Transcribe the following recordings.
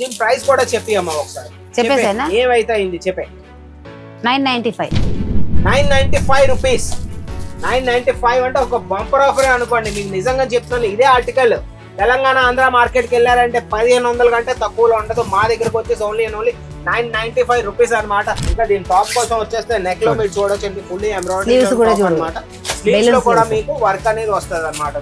దీని ప్రైస్ కూడా చెప్పి అమ్మా ఒకసారి. చెప్పేసేనా? ఏమైతే అయింది చెప్పే. 995. 995 రూపీస్. 995 అంటే ఒక బంపర్ ఆఫర్ అనుకోండి. మీకు నిజంగా చెప్తున్నాను, ఇదే ఆర్టికల్ తెలంగాణ ఆంధ్ర మార్కెట్కి వెళ్ళారంటే 1500 కంటే తక్కువలో ఉండదు. మా దగ్గరకు వచ్చేసి ఓన్లీ 995 రూపీస్ అనమాట. ఇంకా దీని టాప్ కోసం వచ్చేస్తే నెక్ లో మీరు చూడొచ్చండి, ఫుల్లీ ఎంబ్రాయిడరీ అనమాట. స్లీవ్స్ లో కూడా మీకు వర్క్ అనేది వస్తుంది అనమాట.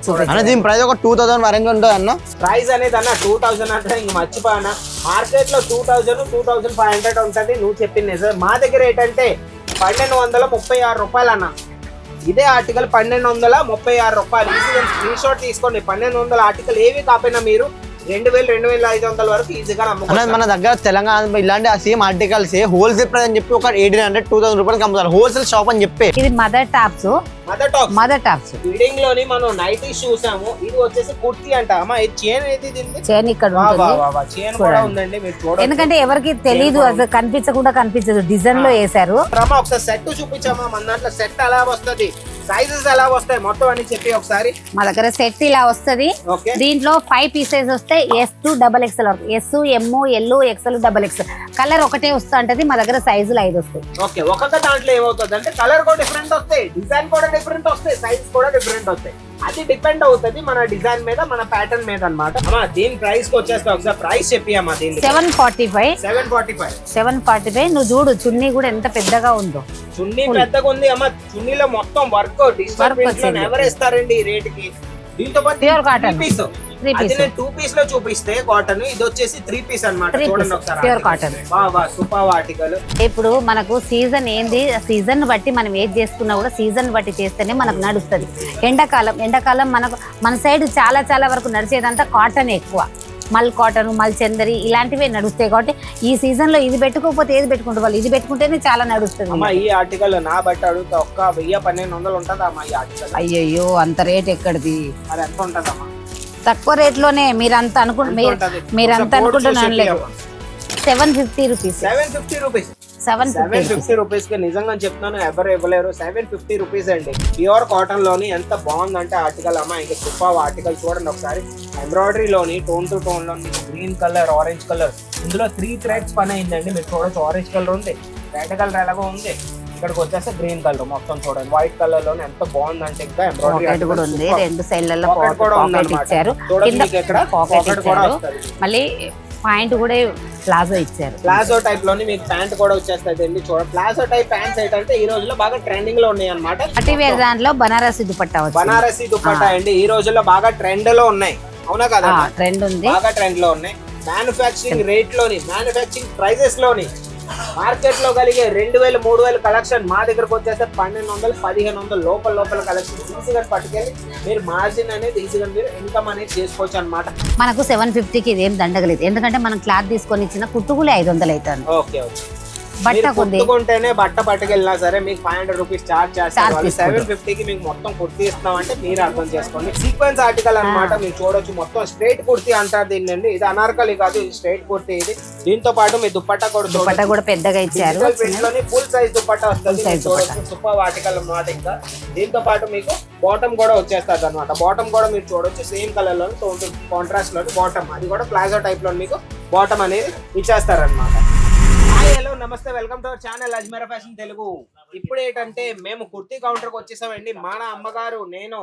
దీని ప్రైస్ ఒక 2000 వరకు ఉంటుంది అన్న. ప్రైస్ అనేది అన్న 2000 అంటే ఇంక మర్చిపోయాను. మార్కెట్ లో 2000, 2500 ఉంటుంది. నువ్వు చెప్పింది నిజం. మా దగ్గర ఏంటంటే 1236 రూపాయలు అన్న. ఇదే ఆర్టికల్ 1236 రూపాయలు. ఈజీగా స్క్రీన్ షాట్ తీసుకోండి. 1200 ఆర్టికల్ ఏవి కాకపోయినా మీరు 2000, 2500 వరకు ఈజీగా అమ్ముకోవచ్చు. మన దగ్గర తెలంగాణ ఇలాంటి సేమ్ ఆర్టికల్స్ హోల్సేల్ ప్రైస్ అని చెప్పి ఒక 1800, 2000 రూపాయలకి అమ్ముతారు. హోల్సేల్ షాప్ అని చెప్పి. ఇది mother tops. Mother tops fitting లోని మనం నైటీస్ చూసాము. ఇది వచ్చేసి కుర్తీ అంట. అమ్మా ఇది చైన్ అయితే దీనికి చైన్ ఇక్కడ ఉంటుంది. చైన్ కూడా ఉందండి, మీరు చూడండి. ఎందుకంటే ఎవరికి తెలీదు, అసలు కనిపించకుండా కనిపించదు. డిజైన్ లో వేసారు. ఒకసారి సెట్ చూపించామా మన దాంట్లో? సెట్ ఎలా వస్తుంది, సైజెస్ ఎలా వస్తాయి మొత్తం అని చెప్పి ఒకసారి. మా దగ్గర సెట్ ఇలా వస్తది. దీంట్లో 5 పీసెస్ వస్తాయి. S2 XXL వరకు. S, M, L, XL, XXL colour ఒకటే వస్తా ఉంటది. మా దగ్గర సైజులు 5 వస్తాయి. ఓకే, ఒక్కొక్క దాంట్లో ఏమవుతుంది అంటే కలర్ కూడా డిఫరెంట్ వస్తాయి, డిజైన్ కూడా డిఫరెంట్ వస్తాయి, సైజ్ కూడా డిఫరెంట్ వస్తాయి. అది డిపెండ్ అవుతుంది మన డిజైన్ మీద, మన ప్యాటర్న్ మీద అన్నమాట. అమ్మా దీని ప్రైస్ కి వచ్చేస్తే ఒకసారి ప్రైస్ చెప్పి అమ్మా. దీని 745. నువ్వు చూడు చున్నీ కూడా ఎంత పెద్దగా ఉందో. చున్నీ పెద్దగా ఉంది అమ్మా. చున్నీలో మొత్తం వర్క్ ఎవరు ఇస్తారండి ఈ రేట్ కి? దీంతో పాటు ప్యూర్ కాటన్ పీస్. అది నేను 2 పీస్ లో చూపిస్తే కాటన్, ఇది వచ్చేసి 3 పీస్ అన్నమాట. చూడండి ఒకసారి, ప్యూర్ కాటన్. Super article. ఇప్పుడు మనకు సీజన్ ఏంది, సీజన్ బట్టి మనం ఏది చేసుకున్నా కూడా సీజన్ బట్టి చేస్తేనే మనకు నడుస్తుంది. ఎండాకాలం మనకు మన సైడ్ చాలా వరకు నడిచేదంతా కాటన్ ఎక్కువ. మల్ కాటన్, మల్ చందరి ఇలాంటివే నడుస్తాయి. కాబట్టి ఈ సీజన్ లో ఇది పెట్టుకోకపోతే ఏది పెట్టుకుంటే వాళ్ళు ఇది పెట్టుకుంటేనే చాలా నడుస్తుంది. అమ్మా ఈ ఆర్టికల్ నా బట్టి అడుగుతా ఒక్క 1000-1200 ఉంటుందా అమ్మా ఈ ఆర్టికల్? అయ్యయ్యో అంత రేట్ ఎక్కడిది? మరి ఎంత ఉంటుందమ్మా? తక్కువ రేట్ లోనే మీరంతా అనుకుంటున్నాను లేదు. 750 రూపీస్. 750 రూపీస్ కి నిజంగా చెప్తున్నాను, ఎవరు ఇవ్వలేరు. 750 రూపీస్ అండి. ప్యూర్ కాటన్ లోని ఎంత బాగుందంటే ఆర్టికల్ అమ్మా. ఇంకా సూపర్ ఆర్టికల్ చూడండి ఒకసారి. ఎంబ్రాయిడరీ లోని టోన్ టు టోన్ లోని గ్రీన్ కలర్, ఆరెంజ్ కలర్, ఇందులో 3 థ్రెడ్స్ పని అయిందండి. మీరు చూడొచ్చు, ఆరెంజ్ కలర్ ఉంది, రెడ్ కలర్ ఎలాగో ఉంది, ఇక్కడికి వచ్చేస్తే గ్రీన్ కలర్ మొత్తం చూడండి. వైట్ కలర్ లోనే ఎంత బాగుందంటే ఇంకా ఎంబ్రాయిడరీ కూడా ఉంది. 2 సైడ్లలో పాకెట్ ఇచ్చారు. మళ్ళీ పాయింట్ కూడా ప్లాజో ఇచ్చారు. ప్లాజో టైప్ లోని మీకు ప్యాంట్ కూడా వచ్చేస్తుంది అండి. చూడండి, ప్లాజో టైప్ ప్యాంట్స్ ఏంటంటే ఈ రోజుల్లో బాగా ట్రెండింగ్ లో ఉన్నాయి అన్నమాట. పార్టీ వేర్ దాంట్లో బనారసి దుపట్టా అండి ఈ రోజుల్లో బాగా ట్రెండ్ లో ఉన్నాయి. అవునా కదా? ట్రెండ్ ఉంది, బాగా ట్రెండ్ లో ఉన్నాయి. మ్యానుఫ్యాక్చరింగ్ రేట్ లోని, మ్యానుఫ్యాక్చరింగ్ ప్రైజెస్ లోని మార్కెట్ లో కలిగే 2000, 3000 కలెక్షన్ మా దగ్గరకు వచ్చేస్తే 1200, 1500 లోపల కలెక్షన్ ఈజీగా పట్టుకెళ్ళి మీరు మార్జిన్ అనేది ఈజీగా మీరు ఇన్కమ్ అనేది చేసుకోవచ్చు అనమాట. మనకు 750కి ఇదేం దండగలేదు. ఎందుకంటే మనం క్లాత్ తీసుకొని ఇచ్చిన కుట్టుకులే 500 అవుతాను. ఓకే, కుట్టుకుంటేనే బట్ట పట్టుకెళ్ళినా సరే మీకు 500 రూపీస్ చార్జ్ చేస్తారు. 750కి మీకు మొత్తం కుర్తీ ఇస్తామంటే మీరు అర్థం చేసుకోండి. సీక్వెన్స్ ఆర్టికల్ అన్నమాట. మీరు చూడొచ్చు, మొత్తం స్ట్రైట్ కుర్తీ అంటారు దీన్ని. ఇది అనార్కలి కాదు, ఇది స్ట్రైట్ కుర్తీ. ఇది దీంతో పాటు మీ దుపట్టా కూడా పెద్దగా ఇచ్చారు. ఫుల్ సైజ్ దుపట్టా వస్తుంది. సూపర్ ఆర్టికల్ అన్నమాట. ఇంకా దీంతో పాటు మీకు బాటమ్ కూడా వచ్చేస్తుంది అనమాట. బాటమ్ కూడా మీరు చూడొచ్చు, సేమ్ కలర్ లో కాంట్రాస్ట్ లో బాటమ్, అది కూడా ప్లాజో టైప్ లో మీకు బాటమ్ అనేది ఇచ్చేస్తారనమాట. హలో నమస్తే, welcome to our channel Ajmeera fashion Telugu. ఇప్పుడు ఏంటంటే మేము కుర్తీ కౌంటర్ కి వచ్చేసామండి. మన అమ్మగారు నేను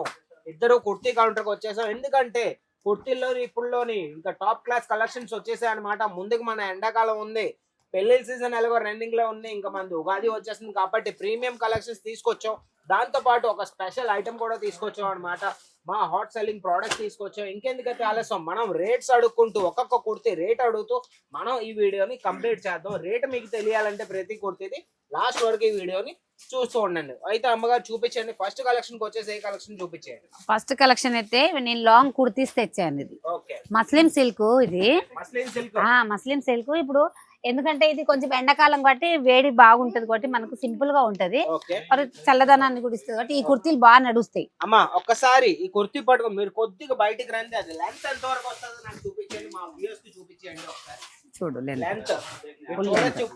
ఇద్దరు కుర్తీ కౌంటర్ కి వచ్చేసాం. ఎందుకంటే కుర్తీల్లోని ఇప్పుడులోని ఇంకా టాప్ క్లాస్ కలెక్షన్స్ వచ్చేసాయి అనమాట. ముందుకు మన ఎండాకాలం ఉంది, పెళ్లి సీజన్ ఎలాగో రన్నింగ్ లో ఉంది, ఇంకా మన ఉగాది వచ్చేస్తుంది కాబట్టి ప్రీమియం కలెక్షన్స్ తీసుకొచ్చాం. దాంతో పాటు ఒక స్పెషల్ ఐటమ్ కూడా తీసుకొచ్చాం అనమాట. మా హాట్ సెల్లింగ్ ప్రోడక్ట్ తీసుకొచ్చాం. ఇంకెందుకైతే ఆలస్యం, మనం రేట్స్ అడుక్కుంటూ ఒక్కొక్క కుర్తీ రేట్ అడుగుతూ మనం ఈ వీడియోని కంప్లీట్ చేద్దాం. రేట్ మీకు తెలియాలంటే ప్రతి కుర్తీది లాస్ట్ వరకు ఈ వీడియోని చూస్తూ ఉండండి. అయితే అమ్మగారు చూపించండి. ఫస్ట్ కలెక్షన్ కి వచ్చేసి ఏ కలెక్షన్ చూపించండి? ఫస్ట్ కలెక్షన్ అయితే నేను లాంగ్ కుర్తీస్ తెచ్చాను. ఇది మస్లిం సిల్క్. ఇది మస్లిం సిల్క్. ఇప్పుడు ఎందుకంటే ఇది కొంచెం ఎండాకాలం కాబట్టి వేడి బాగుంటది కాబట్టి మనకు సింపుల్ గా ఉంటది, చల్లదనాన్ని కూడా ఇస్తుంది కాబట్టి ఈ కుర్తీలు బాగా నడుస్తాయి. అమ్మా ఒక్కసారి ఈ కుర్తీ పట్టుకో, మీరు కొద్దిగా బయటికి రండి. అది లెంత్ ఎంత వరకు వస్తుందో నాకు చూపించండి, మా వ్యూయర్స్ కి చూపించండి ఒకసారి. చూడు లెంత్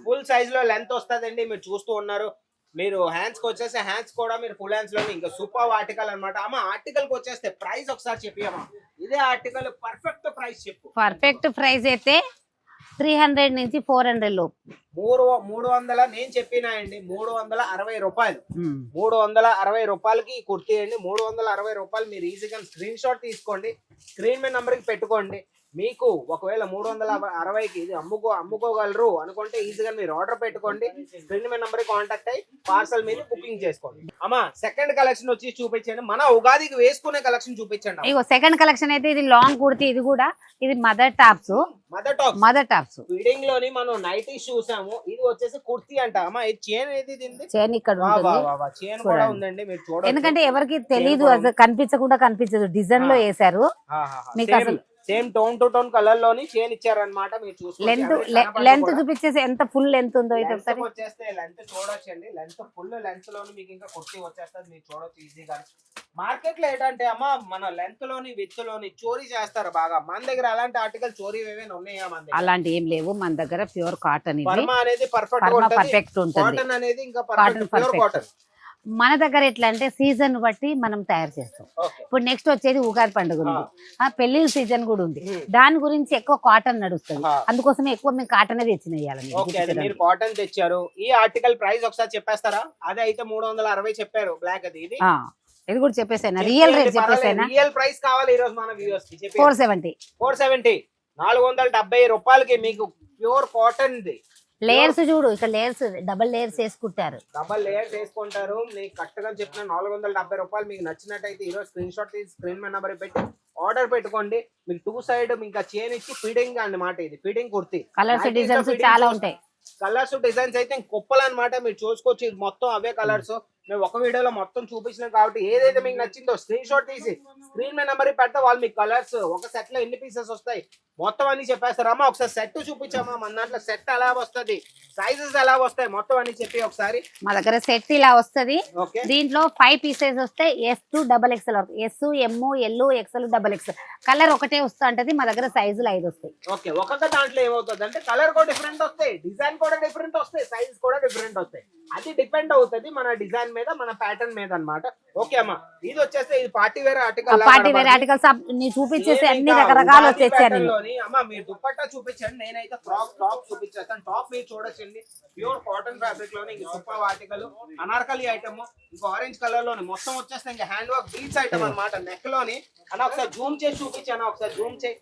ఫుల్ సైజ్ లో లెంత్ వస్తుందండి. మీరు చూస్తూ ఉన్నారు. మీరు హ్యాండ్స్ కి వచ్చేసి హ్యాండ్స్ కూడా మీరు ఫుల్ హ్యాండ్స్ లో ఇంకా సూపర్ ఆర్టికల్ అనమాట. అమ్మ ఆర్టికల్ కి వచ్చేస్తే ప్రైస్ ఒకసారి చెప్పి అమ్మా. ఇదే ఆర్టికల్ పర్ఫెక్ట్ ప్రైస్ చెప్పు. పర్ఫెక్ట్ ప్రైస్ అయితే 300 నుంచి 400 లోపు. 300 నేను చెప్పినాయండి, 360 రూపాయలు. 360 రూపాయలకి ఈ కుర్తీ అండి. 360 రూపాయలు మీరు ఈజీగా స్క్రీన్ షాట్ తీసుకోండి, స్క్రీన్ మీద నంబర్కి పెట్టుకోండి. మీకు ఒకవేళ 360కి ఇది అమ్ముకోగలరు అనుకుంటే ఈజీగా మీరు ఆర్డర్ పెట్టుకోండి, స్క్రీన్ మీద నంబర్ కాంటాక్ట్ అయ్యి పార్సల్ మీద బుకింగ్ చేసుకోండి. అమ్మా సెకండ్ కలెక్షన్ వచ్చి చూపించండి, మన ఉగాదికి వేసుకునే కలెక్షన్ చూపించండి. ఇగో సెకండ్ కలెక్షన్ అయితే ఇది లాంగ్ కుర్తీ, ఇది కూడా ఇది mother tops. Mother tops feeding లోని మనం నైటీ చూసాము, ఇది వచ్చేసి కుర్తీ అంట. అమ్మా ఇది చైన్ ఏది దీనిది? చైన్ ఇక్కడ ఉంటుంది, చైన్ కూడా ఉందండి, మీరు చూడండి. ఎందుకంటే ఎవరికి తెలియదు, అది కనిపించదు, డిజైన్ లో వేసారు. మీకు అసలు same tone to tone colour లోని చైన్ ఇచ్చారన్నమాట. మీరు చూసుకోండి లెంత్ చూపించేసి ఎంత ఫుల్ లెంత్ ఉందో అయితే ఒకసారి వచ్చేస్తే లెంత్ చూడొచ్చండి. లెంత్ ఫుల్ లెంత్ లోని మీకు ఇంకా కుర్తీ వచ్చేస్తుంది, మీరు చూడొచ్చు ఈజీగా. మార్కెట్ లో ఏంటంటే అమ్మా మన లెంత్ లోని విత్ లోని చోరీ చేస్తారు బాగా. మన దగ్గర అలాంటి ఆర్టికల్ చోరీ ఏమైనా ఉన్నాయా? మన దగ్గర అలాంటి ఏం లేవు, మన దగ్గర ప్యూర్ కాటన్. పర్మా అనేది పర్ఫెక్ట్ ఉంటుంది, కాటన్ అనేది ఇంకా ప్యూర్ కాటన్. మన దగ్గర ఎట్లా అంటే సీజన్ బట్టి మనం తయారు చేస్తాం. ఇప్పుడు నెక్స్ట్ వచ్చేది ఉగాది పండుగ ఉంది, పెళ్లిళ్ళ సీజన్ కూడా ఉంది, దాని గురించి ఎక్కువ కాటన్ నడుస్తుంది, అందుకోసమే ఎక్కువ మేము కాటన్ తెచ్చినయ్యాలి. మీరు కాటన్ తెచ్చారు. ఈ ఆర్టికల్ ప్రైస్ ఒకసారి చెప్పేస్తారా? అదే అయితే 360 చెప్పారు బ్లాక్, అది ఇది ఇది కూడా చెప్పేసాను, రియల్ రేట్ చెప్పేసాను. రియల్ ప్రైస్ కావాలి ఈ రోజు మన వ్యూవర్స్ కి. 470 470 రూపాయలకి మీకు ప్యూర్ కాటన్ ది. లేయర్స్ చూడు, ఇక్కడ లేయర్స్ డబల్ లేయర్స్ వేసుకుంటారు, డబల్ లేయర్స్ వేసుకుంటారు. మీకు కరెక్ట్గా చెప్పిన 470 రూపాయలు. మీకు నచ్చినట్టయితే ఈరోజు స్క్రీన్ షాట్ తీసి స్క్రీన్ మీద నెంబర్ పెట్టి ఆర్డర్ పెట్టుకోండి. మీకు 2 సైడ్ ఇంకా చైన్ ఇచ్చి ఫీడింగ్ అన్నమాట. ఇది ఫీడింగ్ కుర్తీ. కలర్స్ డిజైన్స్ చాలా ఉంటాయి. కలర్స్ డిజైన్స్ అయితే కుప్పలు అనమాట, మీరు చూసుకోవచ్చు. ఇది మొత్తం అవే కలర్స్. మేము ఒక వీడియోలో మొత్తం చూపించినాం కాబట్టి ఏదైతే మీకు నచ్చిందో స్క్రీన్ షాట్ తీసి స్క్రీన్ మీద నెంబర్ పెడితే వాళ్ళు మీకు కలర్స్ ఒక సెట్ లో ఎన్ని పీసెస్ వస్తాయి మొత్తం అన్ని చెప్పేస్తారమ్మా. ఒకసారి సెట్ చూపించామా, మన దాంట్లో సెట్ ఎలా వస్తుంది, సైజెస్ ఎలా వస్తాయి మొత్తం అని చెప్పి ఒకసారి. మా దగ్గర సెట్ ఇలా వస్తుంది, దీంట్లో 5 పీసెస్ వస్తాయి. S2 వరకు, S M L XL XXL colour ఒకటే వస్తూ ఉంటది. మా దగ్గర సైజులు 5 వస్తాయి. ఓకే, ఒక్కొక్క దాంట్లో ఏమవుతుంది అంటే కలర్ కూడా డిఫరెంట్ వస్తాయి, డిజైన్ కూడా డిఫరెంట్ వస్తాయి, సైజెస్ కూడా డిఫరెంట్ వస్తాయి. అది డిపెండ్ అవుతుంది మన డిజైన్ మీద, మన ప్యాటర్న్ మీద అన్నమాట. ఓకే అమ్మా, ఇది వచ్చేస్తే ఇది party wear article. Party wear articles నీ చూపించేసి అన్ని రకరకాలు వచ్చేసాయి. అమ్మా మీరు దుపట్టా చూపించండి, నేనైతే ఫ్రాక్ టాప్ చూపించేస్తాను. టాప్ మీరు చూడొచ్చండి, ప్యూర్ కాటన్ ఫ్యాబ్రిక్ లోని సూపర్ ఆర్టికల్. అనార్కలి ఐటమ్ ఇంకా ఆరెంజ్ కలర్ లోని మొత్తం వచ్చేస్తే ఇంకా హ్యాండ్ వర్క్ బీట్స్ ఐటమ్ అన్నమాట. నెక్ లోని అన్న ఒకసారి జూమ్ చేసి చూపించాను, ఒకసారి జూమ్ చేయి.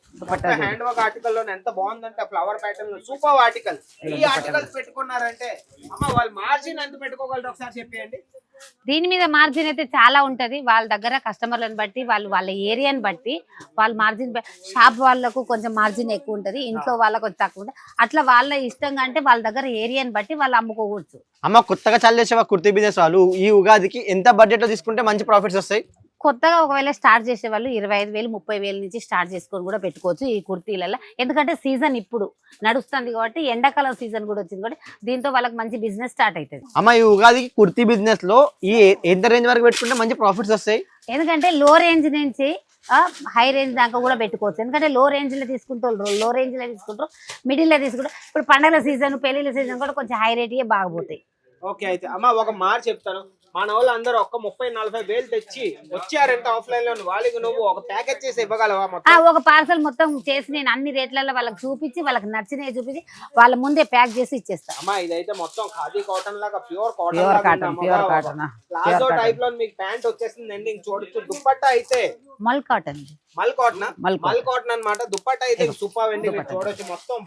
హ్యాండ్ వర్క్ ఆర్టికల్ లోని ఎంత బాగుందంటే ఫ్లవర్ ప్యాటర్న్ లో సూపర్ ఆర్టికల్. ఈ ఆర్టికల్స్ పెట్టుకున్నారంటే అమ్మ వాళ్ళు మార్జిన్ ఎంత పెట్టుకోగలరు ఒకసారి చెప్పండి. దీని మీద మార్జిన్ అయితే చాలా ఉంటది, వాళ్ళ దగ్గర కస్టమర్లను బట్టి, వాళ్ళ ఏరియాని బట్టి వాళ్ళు మార్జిన్. షాప్ వాళ్ళకు కొంచెం మార్జిన్ ఎక్కువ ఉంటది, ఇంట్లో వాళ్ళకు కొంచెం తక్కువ ఉంటుంది. అట్లా వాళ్ళ ఇష్టంగా అంటే వాళ్ళ దగ్గర ఏరియాని బట్టి వాళ్ళు అమ్ముకోవచ్చు. అమ్మ కొత్తగా చాలు చేసే కుర్తీ బిజినెస్ వాళ్ళు ఈ ఉగాదికి ఎంత బడ్జెట్ లో తీసుకుంటే మంచి ప్రాఫిట్స్ వస్తాయి? కొత్తగా ఒకవేళ స్టార్ట్ చేసే వాళ్ళు 25,000 30,000 నుంచి స్టార్ట్ చేసుకొని కూడా పెట్టుకోవచ్చు ఈ కుర్తీలలో. ఎందుకంటే సీజన్ ఇప్పుడు నడుస్తుంది కాబట్టి, ఎండాకాలం సీజన్ కూడా వచ్చింది కాబట్టి దీంతో వాళ్ళకి మంచి బిజినెస్ స్టార్ట్ అవుతుంది. అమ్మ ఈ ఉగాదికి కుర్తీ బిజినెస్ లో ఈ ఎంత రేంజ్ వరకు పెట్టుకుంటే మంచి ప్రాఫిట్స్ వస్తాయి? ఎందుకంటే లో రేంజ్ నుంచి హై రేంజ్ దాకా కూడా పెట్టుకోవచ్చు. ఎందుకంటే లో రేంజ్ లో తీసుకుంటారు, మిడిల్ లో తీసుకుంటారు. ఇప్పుడు పండుగల సీజన్, పెళ్లిళ్ళ సీజన్ కూడా కొంచెం హై రేట్ బాగుపోతాయి. ఓకే, అయితే అమ్మ ఒక మాట చెప్తాను. మన వాళ్ళు అందరూ ఒక్క 30-40 వేలు తెచ్చి వచ్చారంటే ఆఫ్లైన్ లో వాళ్ళకి నువ్వు ఒక ప్యాకేజ్ చేసి ఇవ్వగలవా? ఒక పార్సల్ మొత్తం చేసి నేను అన్ని రేట్లలో వాళ్ళకి చూపించి, వాళ్ళకి నచ్చినవి చూపించి వాళ్ళ ముందే ప్యాక్ చేసి ఇచ్చేస్తా. అమ్మా ఇదైతే మొత్తం ఖాదీ కాటన్ లాగా ప్యూర్ కాటన్ ప్లాజో టైప్ లో మీకు ప్యాంట్ వచ్చేసింది. ఎండింగ్ చూడొచ్చు. దుపట్టా అయితే మల్ కాటన్ అన్నమాట. దుపట్టా అయితే సూపర్ అండి, మీరు చూడొచ్చు. మొత్తం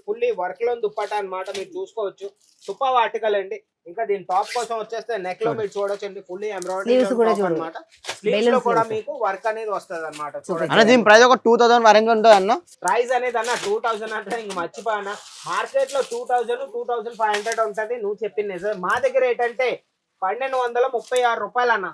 ఫుల్లీ వర్క్ లో దుపట్టా అన్నమాట, మీరు చూసుకోవచ్చు. సూపర్ ఆర్టికల్ అండి. ఇంకా దీని టాప్ కోసం వచ్చేస్తే నెక్ లో మీరు చూడొచ్చండి, ఫుల్లీ ఎంబ్రాయిడరీ అన్నమాట. స్లీవ్స్ లో కూడా మీకు వర్క్ అనేది వస్తుంది అన్నమాట. దీని ప్రైస్ ఒక 2000 వరకు ఉంటుంది అన్న. ప్రైస్ అనేది అన్న 2000 అంటే ఇంక మర్చిపోయాను. మార్కెట్ లో 2000-2500 ఉంటది. నువ్వు చెప్పింది నిజం. మా దగ్గర ఏంటంటే 1236 రూపాయలు అన్న.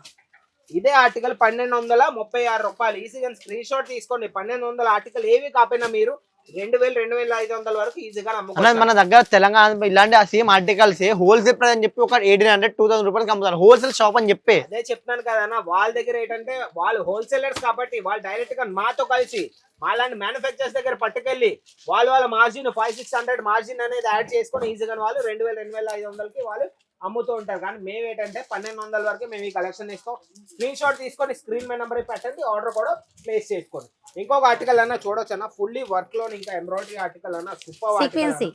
ఇదే ఆర్టికల్ 1236 రూపాయలు. ఈజీగా స్క్రీన్ షాట్ తీసుకోండి. 1200 ఆర్టికల్ ఏవి కాకపోయినా మీరు 2000-2500 వరకు ఈజీగా అమ్ముకోవచ్చు. మన దగ్గర తెలంగాణ ఇలాంటి సేమ్ ఆర్టికల్స్ హోల్సేల్ ప్రైస్ అని చెప్పి ఒక 1800-2000 రూపాయలకి అమ్ముతారు, హోల్సేల్ షాప్ అని చెప్పి. అదే చెప్తాను కదా అన్న, వాళ్ళ దగ్గర ఏంటంటే వాళ్ళు హోల్సేలర్స్ కాబట్టి వాళ్ళు డైరెక్ట్ గా మాతో కలిసి మాలాంటి మ్యానుఫ్యాక్చర్స్ దగ్గర పట్టుకెళ్ళి వాళ్ళ మార్జిన్ 500-600 మార్జిన్ అనేది యాడ్ చేసుకొని ఈజీగా వాళ్ళు 2000-2500కి వాళ్ళు అమ్ముతూ ఉంటారు. కానీ మేము ఏంటంటే 1200 వరకు మేము ఈ కలెక్షన్ ఇస్తాం. స్క్రీన్ షాట్ తీసుకొని స్క్రీన్ మీద నెంబర్ పెట్టండి, ఆర్డర్ కూడా ప్లేస్ చేసుకోండి. ఇంకొక ఆర్టికల్ అన్న చూడొచ్చు అన్న, ఫుల్లీ వర్క్ లో ఇంకా ఎంబ్రాయిడరీ ఆర్టికల్ అన్న, సూపర్ సీక్వెన్సీ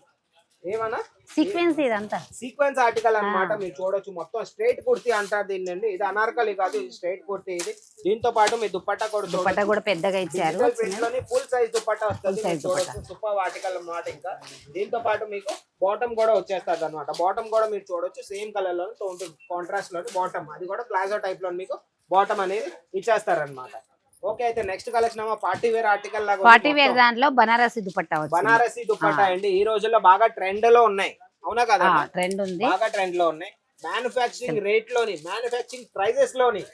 ఏమన్నా సీక్వెన్స్ ఇదంతా సీక్వెన్స్ ఆర్టికల్ అన్నమాట. మీరు చూడొచ్చు మొత్తం స్ట్రైట్ కుర్తీ అంటారు దీన్ని. ఇది అనార్కలి కాదు, ఇది స్ట్రైట్ కుర్తీ. ఇది దీంతో పాటు మీ దుపట్టా కూడా దుపట్టా కూడా పెద్దగా ఇచ్చారు. ఫుల్ సైజ్ దుపట్టా వస్తుంది. చూడొచ్చు సూపర్ ఆర్టికల్ అన్నమాట. ఇంకా దీంతో పాటు మీకు బాటమ్ కూడా వచ్చేస్తుంది అనమాట. బాటమ్ కూడా మీరు చూడొచ్చు సేమ్ కలర్ లో కాంట్రాస్ట్ లో బాటమ్, అది కూడా ప్లాజో టైప్ లో మీకు బాటమ్ అనేది ఇచ్చేస్తారనమాట. ఓకే, అయితే నెక్స్ట్ కలెక్షన్ ఏమో పార్టీ వేర్ ఆర్టికల్ లాగా. పార్టీ వేర్ దాంట్లో బనారసి దుపట్టా వచ్చింది. బనారసి దుపట్టా అండి ఈ రోజుల్లో బాగా ట్రెండ్ లో ఉన్నాయి, అవునా కదా? ట్రెండ్ ఉంది, బాగా ట్రెండ్ లో ఉన్నాయి. మ్యానుఫ్యాక్చరింగ్ రేట్ లోని, మ్యానుఫ్యాక్చరింగ్ ప్రైజెస్ లోని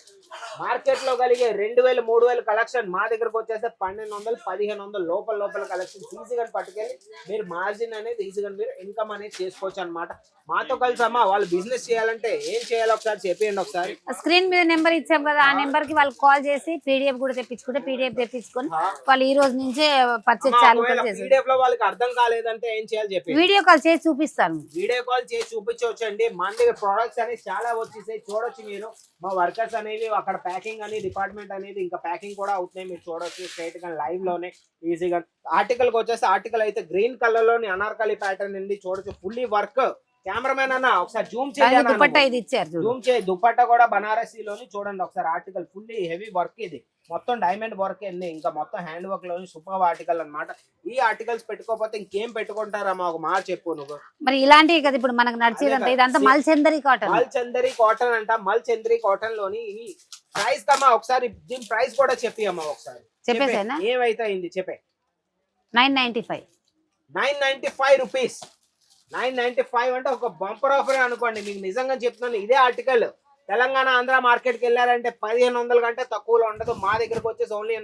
మార్కెట్ లో కలిగే 2000 3000 కలెక్షన్ మా దగ్గరకు వచ్చేస్తే 1200 1500 లోపల కలెక్షన్ ఈజీగా పట్టుకెళ్ళి మీరు మార్జిన్ అనేది ఈజీగా మీరు ఇన్కమ్ అనేది చేసుకోవచ్చు అనమాట. మాతో కలిసి అమ్మా వాళ్ళు బిజినెస్ చేయాలంటే ఏం చేయాలో ఒకసారి చెప్పండి. ఒకసారి స్క్రీన్ మీద నెంబర్ ఇచ్చాం కదా, ఆ నెంబర్ కి వాళ్ళు కాల్ చేసి పీడిఎఫ్ కూడా తెప్పించుకుంటే పీడిఎఫ్ తెప్పించుకొని వాళ్ళు ఈ రోజు నుంచే పర్చేజ్ చాలు చేసి. పీడిఎఫ్ లో వాళ్ళకి అర్థం కాలేదంటే ఏం చేయాలి చెప్పి వీడియో కాల్ చేసి చూపిస్తాను. వీడియో కాల్ చేసి చూపించవచ్చు అండి. మన దగ్గర ప్రొడక్ట్స్ అనేవి చాలా వచ్చేసాయి, చూడొచ్చు మీరు. మా వర్కర్స్ అనేవి అక్కడ ప్యాకింగ్ అనేది డిపార్ట్మెంట్ అనేది ఇంకా ప్యాకింగ్ కూడా అవుతున్నాయి, మీరు చూడొచ్చు స్ట్రైట్ గా లైవ్ లోనే ఈజీగా. ఆర్టికల్ కి వచ్చేసి ఆర్టికల్ అయితే గ్రీన్ కలర్ లోని అనార్కలి ప్యాటర్న్ ఉంది, చూడొచ్చు ఫుల్లీ వర్క్. కెమెరామెన్ అన్న ఒకసారి జూమ్ చేయండి, దుపట్టా ఇది ఇచ్చారు, జూమ్ చేయి. దుపట్టా కూడా బనారసీలోని చూడండి ఒకసారి. ఆర్టికల్ ఫుల్లీ హెవీ వర్క్, ఇది మొత్తం డైమండ్ వర్క్ అండి, ఇంకా మొత్తం హ్యాండ్ వర్క్ లోని సూపర్ ఆర్టికల్ అన్నమాట. ఈ ఆర్టికల్స్ పెట్టుకోకపోతే ఇంకేం పెట్టుకుంటారమ్మా ఒక మాట చెప్పు నువ్వు. మరి ఇలాంటివి కదా ఇప్పుడు మనకు నడిచేదంతా. ఇదంతా మల్చందరి కాటన్, మల్చందరి కాటన్ అంట. మల్చందరి కాటన్ లోని ఈ ప్రైస్ కమ్మా ఒకసారి దీని ప్రైస్ కూడా చెప్పి అమ్మా ఒకసారి. చెప్పేసేనా? ఏమైతే అయింది చెప్పే. 995 995 రూపీస్. 995 అంటే ఒక బంపర్ ఆఫర్ అనుకోండి. మీకు నిజంగా చెప్తున్నాను, ఇదే ఆర్టికల్ తెలంగాణ ఆంధ్ర మార్కెట్ కి వెళ్ళారంటే 1500 కంటే తక్కువలో ఉండదు. మా దగ్గరకు వచ్చేసి ఓన్లీ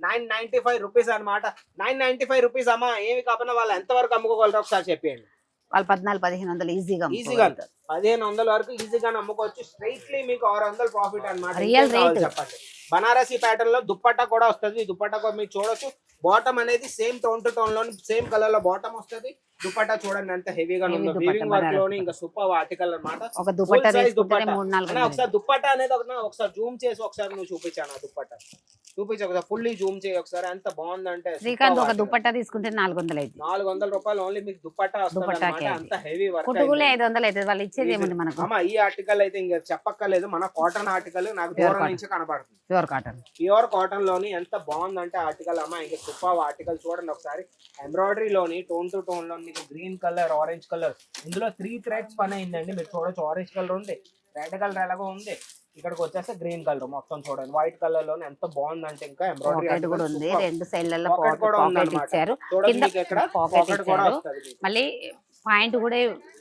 995 రూపీస్ అనమాట. 995 రూపీస్ అమ్మా. ఏమి కాకుండా వాళ్ళు ఎంత వరకు అమ్ముకోగలరు ఒకసారి చెప్పండి. వాళ్ళు 1400-1500 ఈజీగా 1500 వరకు ఈజీగా అమ్ముకోవచ్చు. స్ట్రైట్లీ మీకు 600 ప్రాఫిట్ అనమాట. రియల్ రేట్ చెప్పండి. బనారసి ప్యాటర్న్ లో దుపట్టా కూడా వస్తుంది. దుపట్టా కూడా మీరు చూడొచ్చు. బాటమ్ అనేది సేమ్ టోన్ టు టోన్ లోని సేమ్ కలర్ లో బాటమ్ వస్తుంది. దుపట్టా చూడండి ఎంత హెవీగా ఉందో. వీవింగ్ వర్క్ లోని ఇంకా సూపర్ ఆర్టికల్ అన్నమాట. ఒక దుపట్టా ఒకసారి దుపట్టా అనేది ఒకసారి జూమ్ చేసి ఒకసారి నువ్వు చూపించాను. ఆ దుపట్టా చూపించి ఒకసారి ఫుల్లీ జూమ్ చేయి ఒకసారి. ఎంత బాగుందంటే శ్రీకాంత్ ఒక దుపట్టా తీసుకుంటే 400 అయితే 400 రూపాయలు ఓన్లీ మీకు దుపట్టా వస్తుంది. అంత హెవీ వర్క్. కుట్టుకులే 500 అయితే వాళ్ళు ఇచ్చేది ఏముంది మనకు. అమ్మా ఈ ఆర్టికల్ అయితే ఇంకా చెప్పక్కర్లేదు, మన కాటన్ ఆర్టికల్ నాకు దూరం నుంచి కనబడుతుంది. ప్యూర్ కాటన్, ప్యూర్ కాటన్ లోని ఎంత బాగుందంటే ఆర్టికల్ అమ్మా. ఇంకా సూపర్ ఆర్టికల్ చూడండి ఒకసారి. ఎంబ్రాయిడరీ లోని టోన్ టు టోన్ లో మీకు గ్రీన్ కలర్, ఆరెంజ్ కలర్, ఇందులో 3 థ్రెడ్స్ పని అయిందండి. మీరు చూడొచ్చు ఆరెంజ్ కలర్ ఉంది, రెడ్ కలర్ ఎలాగో ఉంది, ఇక్కడికి వచ్చేస్తే గ్రీన్ కలర్ మొత్తం చూడండి. వైట్ కలర్ లోనే ఎంత బాగుందంటే ఇంకా ఎంబ్రాయిడరీ కూడా ఉంది. 2 సైడ్లలో పాకెట్ ఇచ్చారు, పాకెట్ ఇచ్చారు. మళ్ళీ పాయింట్ కూడా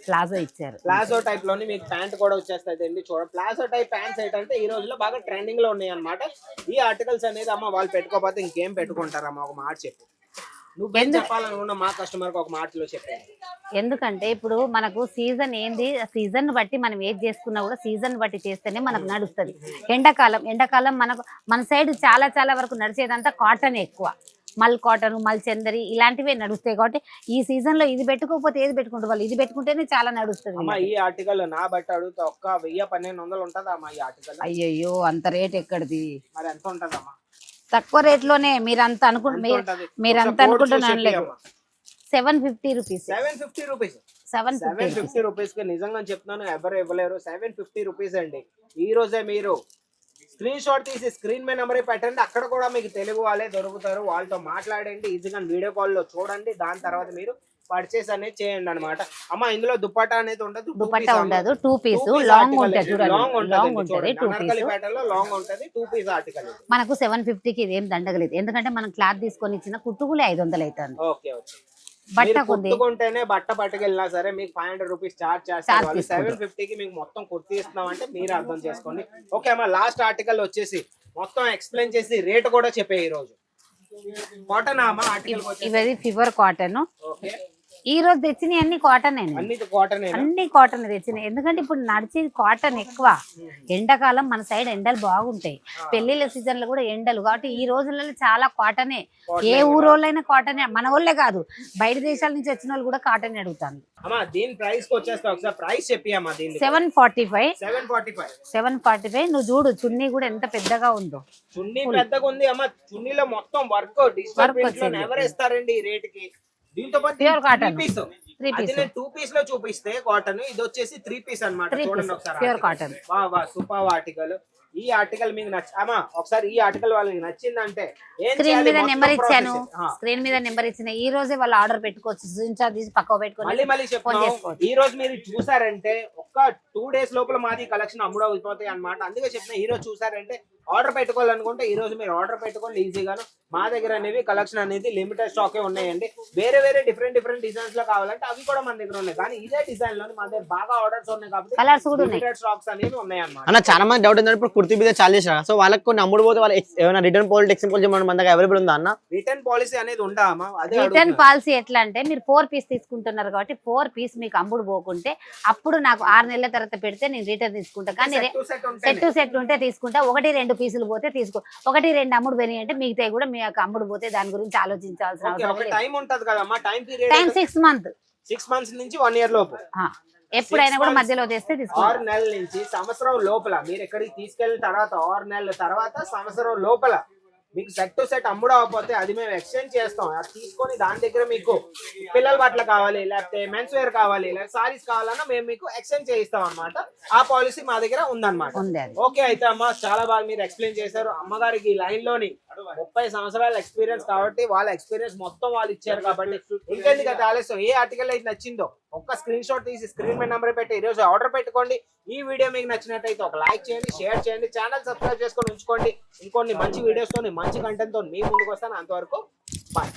ప్లాజో ఇచ్చారు. ప్లాజో టైప్ లోని మీకు ప్యాంట్ కూడా వచ్చేస్తుంది. చూడండి ప్లాజో టైప్ ప్యాంట్స్ ఏంటంటే ఈ రోజుల్లో బాగా ట్రెండింగ్ లో ఉన్నాయి అనమాట. ఈ ఆర్టికల్స్ అనేది అమ్మ వాళ్ళు పెట్టుకోకపోతే ఇంకేం పెట్టుకుంటారమ్మా ఒక మాట చెప్పు. నువ్వేం చెప్పాలనుకున్నా మా కస్టమర్ కి ఒక మాటలో చెప్పాను. ఎందుకంటే ఇప్పుడు మనకు సీజన్ ఏంది, సీజన్ బట్టి మనం ఏది చేసుకున్నా కూడా సీజన్ బట్టి చేస్తేనే మనకు నడుస్తుంది. ఎండాకాలం మనకు మన సైడ్ చాలా వరకు నడిచేదంతా కాటన్ ఎక్కువ. మల్ కాటన్, మల్ చందరి ఇలాంటివే నడుస్తాయి. కాబట్టి ఈ సీజన్ లో ఇది పెట్టుకోకపోతే ఏది పెట్టుకుంటారు వాళ్ళు. ఇది పెట్టుకుంటేనే చాలా నడుస్తుంది. ఈ ఆర్టికల్ నా బట్టి అడుగుతా ఒక్క 1000-1200 ఉంటదా అమ్మా ఈ ఆర్టికల్? అయ్యయ్యో అంత రేట్ ఎక్కడిది, మరి ఎంత ఉంటదమ్మా? తక్కువ రేట్ లోనే మీరంతా అనుకుంటున్నాను లేదు. 750 రూపీస్. 750 రూపీస్ కి నిజంగా చెప్తున్నాను ఎవరు ఇవ్వలేరు. 750 రూపీస్ అండి. ఈ రోజే మీరు స్క్రీన్ షాట్ తీసి స్క్రీన్ మీద నెంబర్ పెట్టండి. అక్కడ కూడా మీకు తెలుగు వాళ్ళే దొరుకుతారు, వాళ్ళతో మాట్లాడండి. ఈజీగా వీడియో కాల్ లో చూడండి. దాని తర్వాత మీరు పర్చేస్ అనేది చేయండి అనమాట. అమ్మ ఇందులో దుపట్టా అనేది ఉండదు, దుపట్టా ఉండదు, 2 పీస్ లాంగ్ ఉంటుంది. లాంగ్ ఉంటుంది, 2 పీస్ ప్యాటర్న్ లో లాంగ్ ఉంటుంది, 2 పీస్ ఆర్టికల్. మనకు 750 కి ఇదేం దండగలేదు. ఎందుకంటే మనం క్లాత్ తీసుకొని ఇచ్చిన కుట్టుకులే 500 అవుతుంది. ఓకే బట్ట కుట్టుకుంటేనే బట్ట పట్టుకెళ్ళినా సరే మీకు 500 రూపీస్ చార్జ్ చేస్తారు. 750 కి మీకు మొత్తం కుర్తి ఇస్తున్నాం అంటే మీరు అర్థం చేసుకోండి. ఓకే అమ్మా లాస్ట్ ఆర్టికల్ వచ్చేసి మొత్తం ఎక్స్ప్లెయిన్ చేసి రేట్ కూడా చెప్పే ఈ రోజు. కాటన్ అమ్మా ఆర్టికల్ ఇది ప్యూర్ కాటన్. ఓకే ఈ రోజు తెచ్చినవి అన్ని కాటన్ అన్ని కాటన్ అన్ని కాటన్ తెచ్చినాయి. ఎందుకంటే ఇప్పుడు నడిచేది కాటన్ ఎక్కువ. ఎండాకాలం మన సైడ్ ఎండలు బాగుంటాయి, పెళ్లిళ్ళ సీజన్ లో కూడా ఎండలు, కాబట్టి ఈ రోజులలో చాలా కాటనే. ఏ ఊరోళ్ళైనా కాటనే, మన వాళ్ళే కాదు బయట దేశాల నుంచి వచ్చిన వాళ్ళు కూడా కాటన్ అడుగుతాను. అమ్మా దీని ప్రైస్ కి వచ్చేస్తా, ఒకసారి ప్రైస్ చెప్పి అమ్మా. దీని 745. 745. నువ్వు చూడు చున్నీ కూడా ఎంత పెద్దగా ఉందో. చున్నీ పెద్దగా ఉంది అమ్మా. చున్నీలో మొత్తం వర్క్ డిజిటల్ ప్రింట్ లో ఎవరు ఇస్తారండి ఈ రేట్ కి. దీంతో పాటు ప్యూర్ కాటన్ పీస్, అది నేను 2 పీస్ లో చూపిస్తే కాటన్, ఇది వచ్చేసి 3 పీస్ అన్నమాట. చూడండి ఒకసారి, ప్యూర్ కాటన్. వా సూపర్ ఆర్టికల్. ఈ ఆర్టికల్ మీకు అమ్మా ఒకసారి ఈ ఆర్టికల్ వాళ్ళకి నచ్చిందంటే స్క్రీన్ మీద నెంబర్ ఇచ్చాను, స్క్రీన్ మీద నెంబర్ ఇచ్చిన. ఈ రోజే వాళ్ళు ఆర్డర్ పెట్టుకోవచ్చు, స్క్రీన్ షాట్ తీసి పక్కకు పెట్టుకొని మళ్ళీ చెప్తాను. ఈ రోజు మీరు చూసారంటే ఒక్క 2 డేస్ లోపల మాది కలెక్షన్ అమ్ముడు అయిపోతాయి అన్నమాట. అందుకే చెప్పిన ఈ రోజు చూసారంటే ఆర్డర్ పెట్టుకోవాలనుకుంటే ఈ రోజు మీరు ఆర్డర్ పెట్టుకోండి ఈజీగాను. మా దగ్గర అనేవి కలెక్షన్ అనేది లిమిటెడ్ స్టాకే ఉన్నాయండి. వేరే డిఫరెంట్ డిజైన్స్ లో కావాలంటే అవి కూడా మన దగ్గర ఉన్నాయి, కానీ ఇదే డిజైన్ లో మా దగ్గర బాగా ఆర్డర్స్ ఉన్నాయి కాబట్టి కలర్స్ కూడా లిమిటెడ్ స్టాక్స్ అనేవి ఉన్నాయి అన్నమాట. అన్న చాలా మంది డౌట్ ఏంటంటే ఇప్పుడు కుర్తీ మీద చాలా చేసిన, సో వాళ్ళకి కొన్ని అమ్ముడు పోతే వాళ్ళు ఏమైనా రిటర్న్ పాలిటీ ఎక్స్ఎంపుల్ మన దగ్గర అవైలబుల్ ఉందా అన్న? రిటర్న్ పాలసీ అనేది ఉందా అమ్మా? అదే రిటర్న్ పాలసీ ఎట్లా అంటే మీరు 4 పీస్ తీసుకుంటున్నారు కాబట్టి 4 పీస్ మీకు అమ్ముడు పోకుంటే అప్పుడు నాకు 6 నెలల తర్వాత పెడితే నేను రిటర్న్ తీసుకుంటా. కానీ సెట్ ఉంటే తీసుకుంటా. 1-2 పీసులు పోతే తీసుకో, 1-2 అమ్ముడు పోయినాయి అంటే మిగతా కూడా మీ యొక్క అమ్ముడు పోతే దాని గురించి ఆలోచించాల్సిన అవసరం లేదు. టైం ఉంటది కదమ్మా, time period time 6 months. 6 months నుంచి 1 ఇయర్ లోపు. ఎప్పుడైనా కూడా మధ్యలో తెస్తే 6 నెలల నుంచి సంవత్సరం లోపల మీరు ఎక్కడికి తీసుకెళ్ళిన తర్వాత 6 నెలల తర్వాత సంవత్సరం లోపల మీకు సెట్ టు సెట్ అమ్ముడు అవ్వకపోతే అది మేము ఎక్స్చేంజ్ చేస్తాం. అది తీసుకొని దాని దగ్గర మీకు పిల్లల బట్టలు కావాలి, లేకపోతే మెన్స్ వేర్ కావాలి, లేకపోతే సారీస్ కావాలన్నా మేము మీకు ఎక్స్చేంజ్ చేయిస్తాం అన్నమాట. ఆ పాలసీ మా దగ్గర ఉందన్నమాట. ఓకే అయితే అమ్మ చాలా బాగా మీరు ఎక్స్ప్లెయిన్ చేశారు. అమ్మగారికి లైన్ లోని 30 సంవత్సరాల ఎక్స్పీరియన్స్ కాబట్టి వాళ్ళ ఎక్స్పీరియన్స్ మొత్తం వాళ్ళు ఇచ్చారు కాబట్టి ఇంకెందుకంటే ఆలస్యం. ఏ ఆర్టికల్ అయితే నచ్చిందో ఒక్క స్క్రీన్ షాట్ తీసి స్క్రీన్ మీద నెంబర్ పెట్టి ఈరోజు ఆర్డర్ పెట్టుకోండి. ఈ వీడియో మీకు నచ్చినట్టయితే ఒక లైక్ చేయండి, షేర్ చేయండి, ఛానల్ సబ్స్క్రైబ్ చేసుకొని ఉంచుకోండి. ఇంకొన్ని మంచి వీడియోస్ తో మంచి కంటెంట్ తో మీ ముందుకు వస్తాను. అంతవరకు బాయ్.